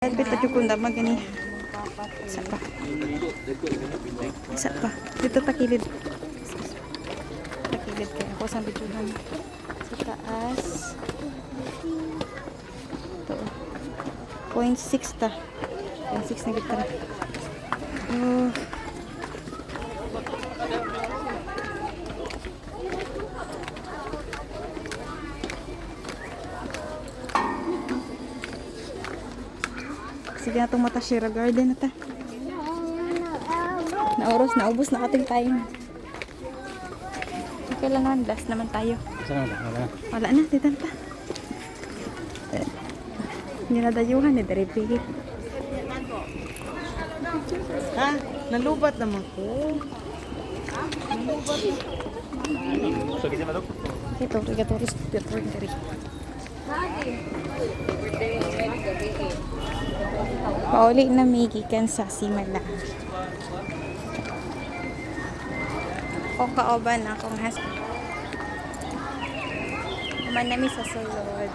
Pito chukunda magani. Isa pa. Isa pa. Dito takilid. Takilid kaya ako sa bidyuhan. Sa taas. Ito. 0.6 ta. 0.6 na gitara. Oh. Sige na itong Matashira Garden na ta. Na oras, naubos na ating time. Okay lang naman, last naman tayo. Wala na, dito na ta. Hindi na dayuhan eh, dari pigi. Ha? Nalubat naman ko. Nalubat na. Ito, regatoris, Pietro, dari. Pauli na migikan sa simala. O kaoban akong husband. Manami sa sulod.